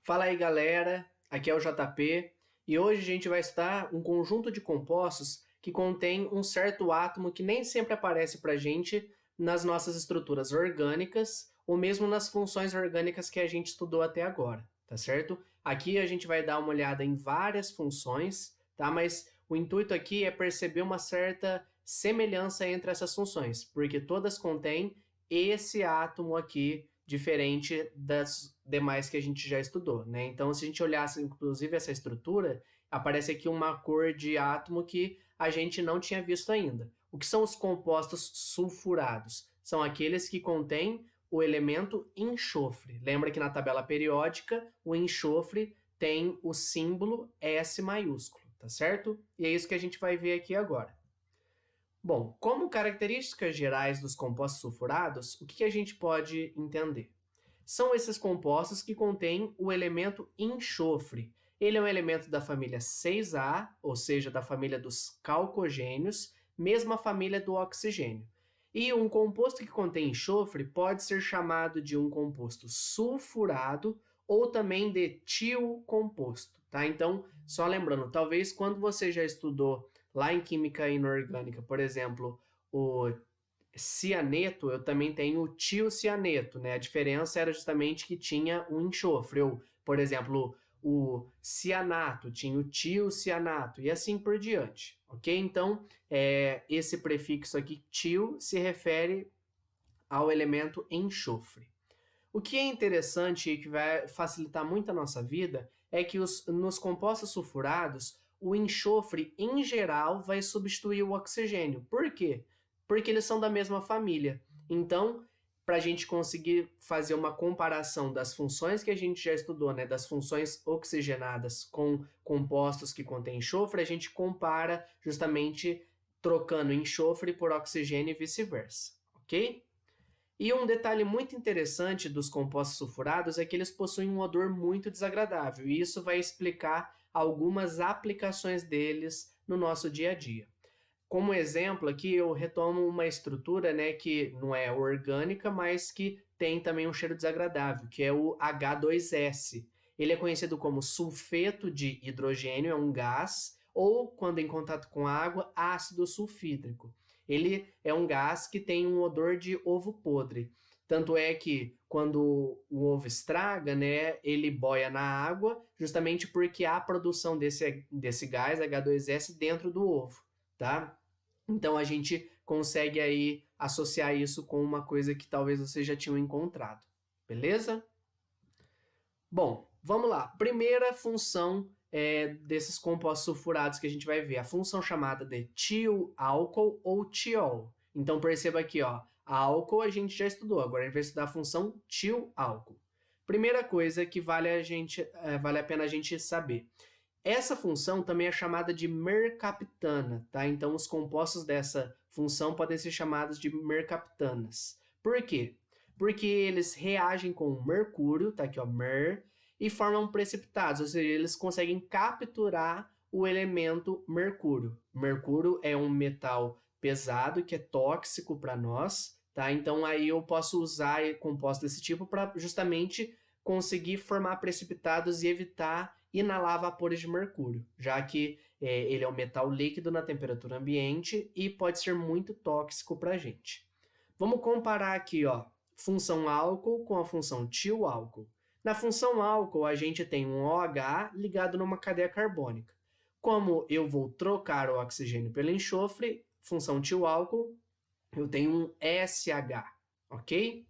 Fala aí, galera. Aqui é o JP e hoje a gente vai estudar um conjunto de compostos que contém um certo átomo que nem sempre aparece para a gente nas nossas estruturas orgânicas ou mesmo nas funções orgânicas que a gente estudou até agora, tá certo? Aqui a gente vai dar uma olhada em várias funções, tá? Mas o intuito aqui é perceber uma certa semelhança entre essas funções, porque todas contêm esse átomo aqui diferente das demais que a gente já estudou, né? Então, se a gente olhasse, inclusive, essa estrutura, aparece aqui uma cor de átomo que a gente não tinha visto ainda. O que são os compostos sulfurados? São aqueles que contêm o elemento enxofre. Lembra que na tabela periódica, o enxofre tem o símbolo S maiúsculo, tá certo? E é isso que a gente vai ver aqui agora. Bom, como características gerais dos compostos sulfurados, o que a gente pode entender? São esses compostos que contêm o elemento enxofre. Ele é um elemento da família 6A, ou seja, da família dos calcogênios, mesma família do oxigênio. E um composto que contém enxofre pode ser chamado de um composto sulfurado ou também de tiocomposto, tá? Então, só lembrando, talvez quando você já estudou lá em química inorgânica, por exemplo, o cianeto, eu também tenho o tiocianeto, né? A diferença era justamente que tinha um enxofre. Ou, por exemplo, o cianato tinha o tiocianato e assim por diante, ok? Então, esse prefixo aqui, tio, se refere ao elemento enxofre. O que é interessante e que vai facilitar muito a nossa vida é que nos compostos sulfurados, o enxofre, em geral, vai substituir o oxigênio. Por quê? Porque eles são da mesma família. Então, para a gente conseguir fazer uma comparação das funções que a gente já estudou, né, das funções oxigenadas com compostos que contêm enxofre, a gente compara justamente trocando enxofre por oxigênio e vice-versa, ok? E um detalhe muito interessante dos compostos sulfurados é que eles possuem um odor muito desagradável, e isso vai explicar algumas aplicações deles no nosso dia a dia. Como exemplo aqui, eu retomo uma estrutura, né, que não é orgânica, mas que tem também um cheiro desagradável, que é o H2S. Ele é conhecido como sulfeto de hidrogênio, é um gás, ou, quando em contato com água, ácido sulfídrico. Ele é um gás que tem um odor de ovo podre. Tanto é que quando o ovo estraga, né, ele boia na água, justamente porque há produção desse gás H2S dentro do ovo, tá? Então a gente consegue aí associar isso com uma coisa que talvez vocês já tinham encontrado, beleza? Bom, vamos lá. Primeira função desses compostos sulfurados que a gente vai ver, a função chamada de tioálcool ou tiol. Então perceba aqui, ó, álcool a gente já estudou, agora a gente vai estudar a função tioálcool. Primeira coisa que vale a pena a gente saber. Essa função também é chamada de mercaptana, tá? Então, os compostos dessa função podem ser chamados de mercaptanas. Por quê? Porque eles reagem com o mercúrio, tá aqui, ó, mer, e formam precipitados, ou seja, eles conseguem capturar o elemento mercúrio. Mercúrio é um metal pesado que é tóxico para nós, tá? Então, aí eu posso usar compostos desse tipo para justamente conseguir formar precipitados e evitar inalar vapores de mercúrio, já que ele é um metal líquido na temperatura ambiente e pode ser muito tóxico para a gente. Vamos comparar aqui, ó, função álcool com a função tioálcool. Na função álcool, a gente tem um OH ligado numa cadeia carbônica. Como eu vou trocar o oxigênio pelo enxofre, função tioálcool, eu tenho um SH, ok?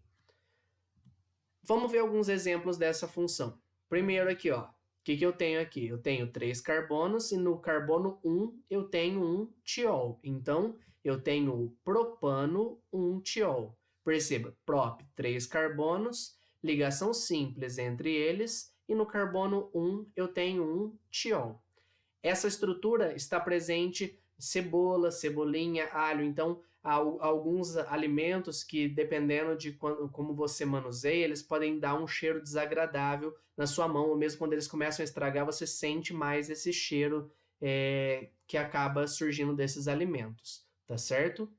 Vamos ver alguns exemplos dessa função. Primeiro aqui, ó. O que eu tenho aqui? Eu tenho 3 carbonos e no carbono 1 eu tenho um tiol. Então, eu tenho o propano, um tiol. Perceba, prop, 3 carbonos, ligação simples entre eles, e no carbono 1 eu tenho um tiol. Essa estrutura está presente cebola, cebolinha, alho. Então, há alguns alimentos que, dependendo de como você manuseia, eles podem dar um cheiro desagradável na sua mão, ou mesmo quando eles começam a estragar, você sente mais esse cheiro que acaba surgindo desses alimentos, tá certo?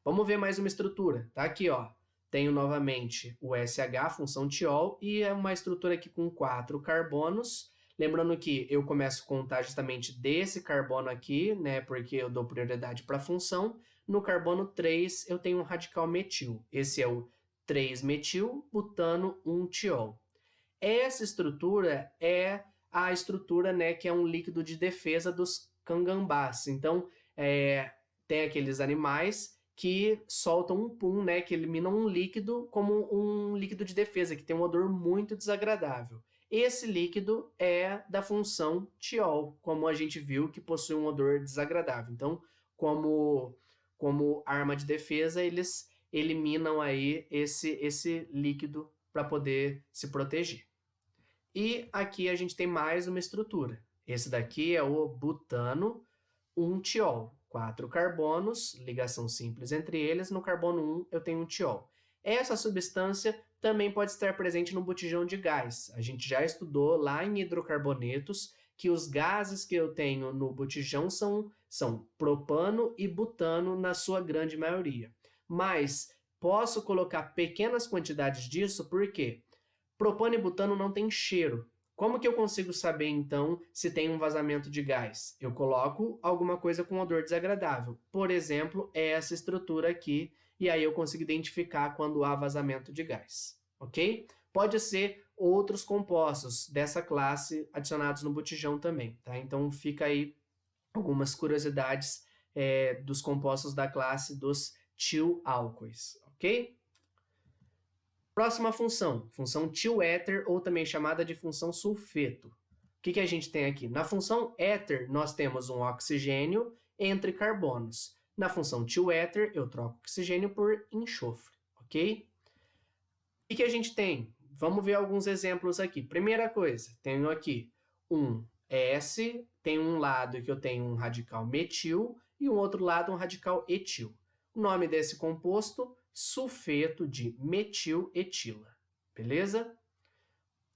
Vamos ver mais uma estrutura. Tá aqui, ó. tenho novamente o SH, função tiol, e é uma estrutura aqui com 4 carbonos. Lembrando que eu começo a contar justamente desse carbono aqui, né, porque eu dou prioridade para a função. No carbono 3, eu tenho um radical metil. Esse é o 3-metil, butano, 1-tiol. Essa estrutura é a estrutura, né, que é um líquido de defesa dos cangambás. Então, tem aqueles animais que soltam um pum, né, que eliminam um líquido como um líquido de defesa, que tem um odor muito desagradável. Esse líquido é da função tiol, como a gente viu, que possui um odor desagradável. Então, como arma de defesa, eles eliminam aí esse líquido para poder se proteger. E aqui a gente tem mais uma estrutura. Esse daqui é o butano, 1-tiol. 4 carbonos, ligação simples entre eles. No carbono 1 eu tenho um tiol. Essa substância também pode estar presente no botijão de gás. A gente já estudou lá em hidrocarbonetos que os gases que eu tenho no botijão são propano e butano na sua grande maioria. Mas posso colocar pequenas quantidades disso, por quê? Propano e butano não tem cheiro. Como que eu consigo saber, então, se tem um vazamento de gás? Eu coloco alguma coisa com odor desagradável. Por exemplo, essa estrutura aqui, e aí eu consigo identificar quando há vazamento de gás, ok? Pode ser outros compostos dessa classe adicionados no botijão também, tá? Então, fica aí algumas curiosidades dos compostos da classe dos tioálcoois, ok? Próxima função, função tioéter, ou também chamada de função sulfeto. O que a gente tem aqui? Na função éter, nós temos um oxigênio entre carbonos. Na função tioéter, eu troco oxigênio por enxofre, ok? O que a gente tem? Vamos ver alguns exemplos aqui. Primeira coisa, tenho aqui um S, tem um lado que eu tenho um radical metil e um outro lado um radical etil. O nome desse composto, sulfeto de metiletila, beleza?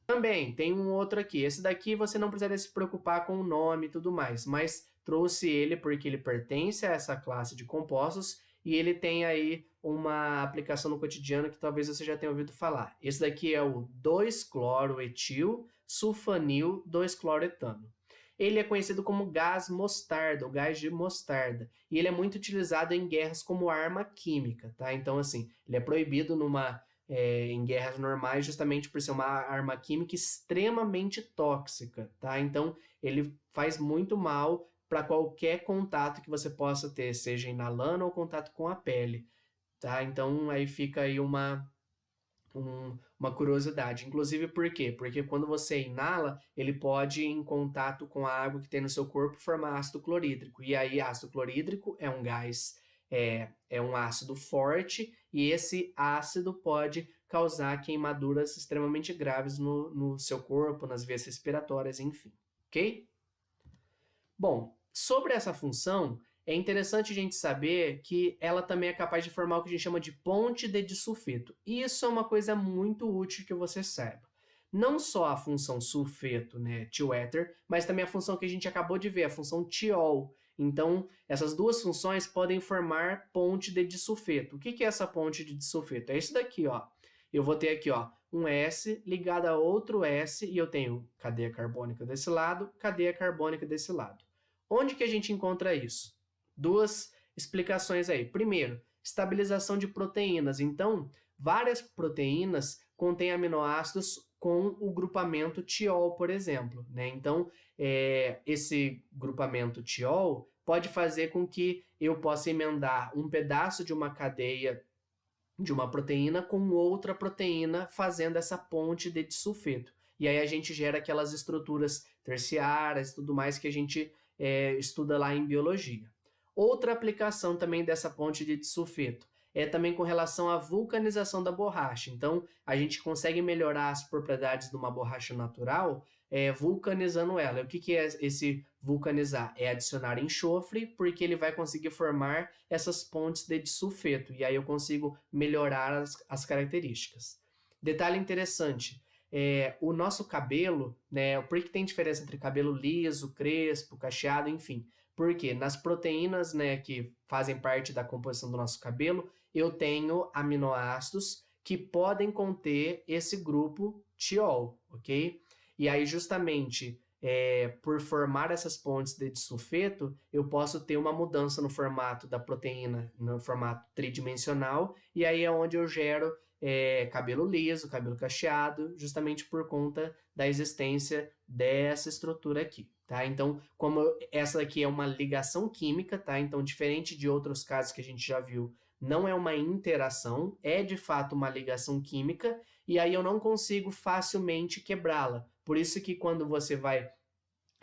Também tem um outro aqui. Esse daqui você não precisaria se preocupar com o nome e tudo mais, mas trouxe ele porque ele pertence a essa classe de compostos e ele tem aí uma aplicação no cotidiano que talvez você já tenha ouvido falar. Esse daqui é o 2-cloroetil sulfanil 2-cloretano. Ele é conhecido como gás mostarda, ou gás de mostarda, e ele é muito utilizado em guerras como arma química, tá? Então, assim, ele é proibido em guerras normais justamente por ser uma arma química extremamente tóxica, tá? Então, ele faz muito mal para qualquer contato que você possa ter, seja inalando ou contato com a pele, tá? Então, aí fica aí uma curiosidade. Inclusive, por quê? Porque quando você inala, ele pode, em contato com a água que tem no seu corpo, formar ácido clorídrico. E aí, ácido clorídrico é um gás, é um ácido forte, e esse ácido pode causar queimaduras extremamente graves no seu corpo, nas vias respiratórias, enfim. Ok? Bom, sobre essa função, é interessante a gente saber que ela também é capaz de formar o que a gente chama de ponte de disulfeto. E isso é uma coisa muito útil que você saiba. Não só a função sulfeto, né, tioéter, mas também a função que a gente acabou de ver, a função tiol. Então, essas duas funções podem formar ponte de disulfeto. O que é essa ponte de disulfeto? É isso daqui, ó. Eu vou ter aqui, ó, um S ligado a outro S e eu tenho cadeia carbônica desse lado, cadeia carbônica desse lado. Onde que a gente encontra isso? Duas explicações aí. Primeiro, estabilização de proteínas. Então, várias proteínas contêm aminoácidos com o grupamento tiol, por exemplo, né? Então, esse grupamento tiol pode fazer com que eu possa emendar um pedaço de uma cadeia de uma proteína com outra proteína, fazendo essa ponte de disulfeto. E aí a gente gera aquelas estruturas terciárias e tudo mais que a gente estuda lá em biologia. Outra aplicação também dessa ponte de disulfeto é também com relação à vulcanização da borracha. Então, a gente consegue melhorar as propriedades de uma borracha natural vulcanizando ela. O que é esse vulcanizar? É adicionar enxofre, porque ele vai conseguir formar essas pontes de disulfeto, e aí eu consigo melhorar as características. Detalhe interessante, o nosso cabelo, né, por que tem diferença entre cabelo liso, crespo, cacheado, enfim? Porque nas proteínas, né, que fazem parte da composição do nosso cabelo, eu tenho aminoácidos que podem conter esse grupo tiol, ok? E aí, justamente, por formar essas pontes de disulfeto, eu posso ter uma mudança no formato da proteína, no formato tridimensional, e aí é onde eu gero cabelo liso, cabelo cacheado, justamente por conta da existência dessa estrutura aqui, tá? Então, como essa aqui é uma ligação química, tá? Então, diferente de outros casos que a gente já viu, não é uma interação, é de fato uma ligação química, e aí eu não consigo facilmente quebrá-la. Por isso que quando você vai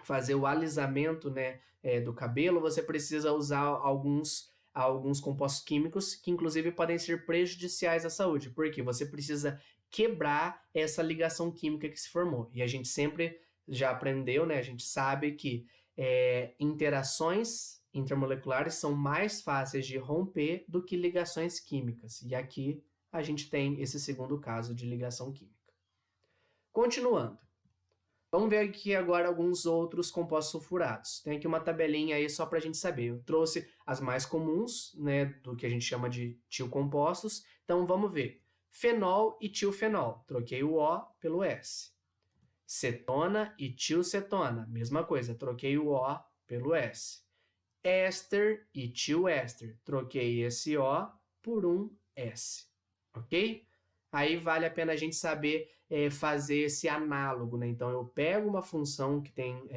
fazer o alisamento, né, do cabelo, você precisa usar alguns compostos químicos que inclusive podem ser prejudiciais à saúde, porque você precisa quebrar essa ligação química que se formou. E a gente sempre já aprendeu, né, a gente sabe que interações intermoleculares são mais fáceis de romper do que ligações químicas. E aqui a gente tem esse segundo caso de ligação química. Continuando. Vamos ver aqui agora alguns outros compostos sulfurados. Tem aqui uma tabelinha aí só para a gente saber. Eu trouxe as mais comuns, né, do que a gente chama de tiocompostos. Então vamos ver. Fenol e tiofenol. Troquei o O pelo S. Cetona e tiocetona. Mesma coisa. Troquei o O pelo S. Éster e tioéster. Troquei esse O por um S. Ok? Aí vale a pena a gente saber fazer esse análogo, né? Então, eu pego uma função que tem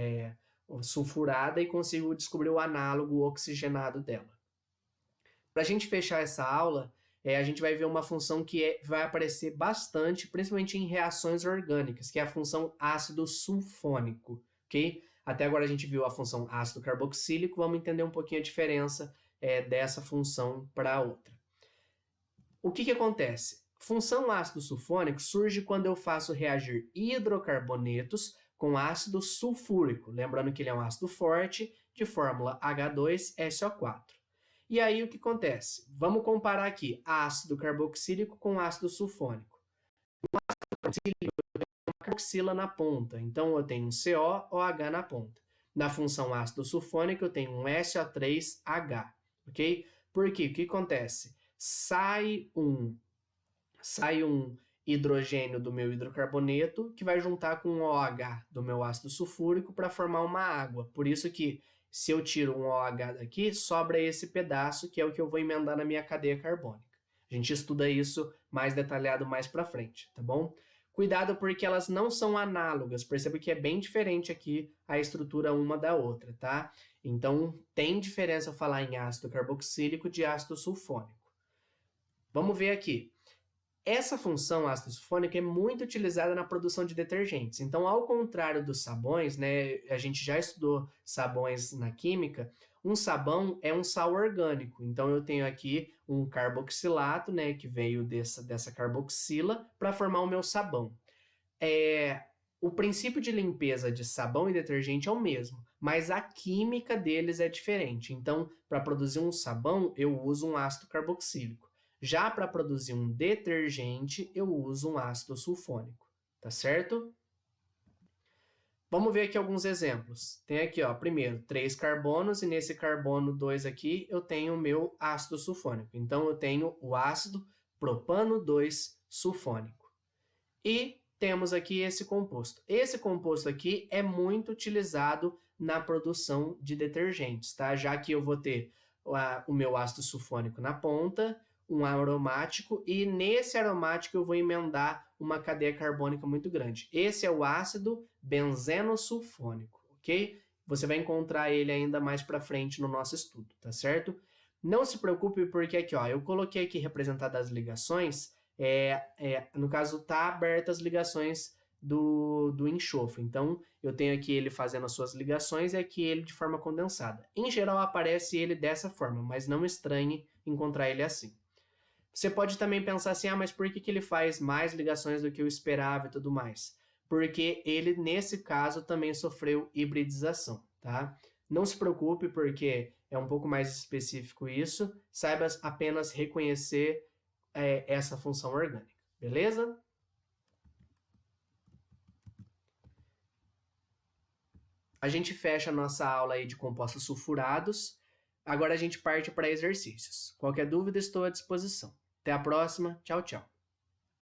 sulfurada e consigo descobrir o análogo oxigenado dela. Para a gente fechar essa aula, a gente vai ver uma função que vai aparecer bastante, principalmente em reações orgânicas, que é a função ácido sulfônico, ok? Até agora a gente viu a função ácido carboxílico, vamos entender um pouquinho a diferença dessa função para a outra. O que acontece? Função ácido sulfônico surge quando eu faço reagir hidrocarbonetos com ácido sulfúrico, lembrando que ele é um ácido forte de fórmula H2SO4. E aí o que acontece? Vamos comparar aqui ácido carboxílico com ácido sulfônico. O ácido carboxílico tem uma carboxila na ponta, então eu tenho um COOH na ponta. Na função ácido sulfônico eu tenho um SO3H, ok? Por quê? O que acontece? Sai um hidrogênio do meu hidrocarboneto que vai juntar com um OH do meu ácido sulfúrico para formar uma água. Por isso que se eu tiro um OH daqui, sobra esse pedaço que é o que eu vou emendar na minha cadeia carbônica. A gente estuda isso mais detalhado mais para frente, tá bom? Cuidado porque elas não são análogas, perceba que é bem diferente aqui a estrutura uma da outra, tá? Então tem diferença eu falar em ácido carboxílico de ácido sulfônico. Vamos ver aqui. Essa função ácido sulfônico é muito utilizada na produção de detergentes. Então, ao contrário dos sabões, né, a gente já estudou sabões na química, um sabão é um sal orgânico. Então, eu tenho aqui um carboxilato, né, que veio dessa carboxila para formar o meu sabão. O princípio de limpeza de sabão e detergente é o mesmo, mas a química deles é diferente. Então, para produzir um sabão, eu uso um ácido carboxílico. Já para produzir um detergente, eu uso um ácido sulfônico, tá certo? Vamos ver aqui alguns exemplos. Tem aqui, ó, primeiro, 3 carbonos, e nesse carbono 2 aqui, eu tenho o meu ácido sulfônico. Então, eu tenho o ácido propano 2 sulfônico. E temos aqui esse composto. Esse composto aqui é muito utilizado na produção de detergentes, tá? Já que eu vou ter o meu ácido sulfônico na ponta, um aromático, e nesse aromático eu vou emendar uma cadeia carbônica muito grande. Esse é o ácido benzenosulfônico, ok? Você vai encontrar ele ainda mais para frente no nosso estudo, tá certo? Não se preocupe porque aqui, ó, eu coloquei aqui representadas as ligações, no caso tá abertas as ligações do enxofre. Então, eu tenho aqui ele fazendo as suas ligações e aqui ele de forma condensada. Em geral aparece ele dessa forma, mas não estranhe encontrar ele assim. Você pode também pensar assim, mas por que ele faz mais ligações do que eu esperava e tudo mais? Porque ele, nesse caso, também sofreu hibridização, tá? Não se preocupe, porque é um pouco mais específico isso. Saiba apenas reconhecer essa função orgânica, beleza? A gente fecha a nossa aula aí de compostos sulfurados. Agora a gente parte para exercícios. Qualquer dúvida, estou à disposição. Até a próxima. Tchau, tchau.